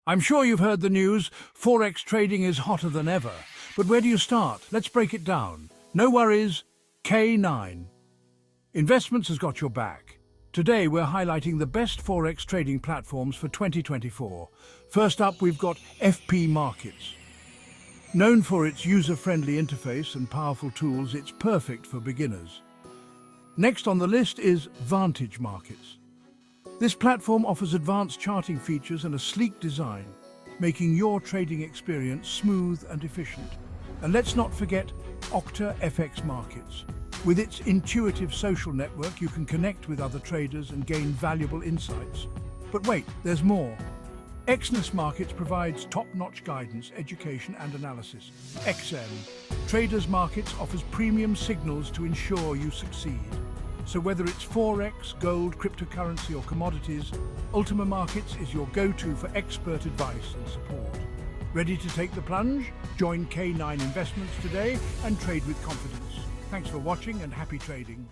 I'm sure you've heard the news. Forex trading is hotter than ever. But where do you start? Let's break it down. No worries. K9. Investments has got your back. Today we're highlighting the best Forex trading platforms for 2024. First up, we've got FP Markets. Known for its user-friendly interface and powerful tools, it's perfect for beginners. Next on the list is Vantage Markets. This platform offers advanced charting features and a sleek design, making your trading experience smooth and efficient. And let's not forget Octa FX Markets. With its intuitive social network, you can connect with other traders and gain valuable insights. But wait, there's more. Exness Markets provides top-notch guidance, education and analysis. XM Traders Markets offers premium signals to ensure you succeed. So whether it's Forex, gold, cryptocurrency or commodities, Ultima Markets is your go-to for expert advice and support. Ready to take the plunge? Join K9 Investments today and trade with confidence. Thanks for watching and happy trading.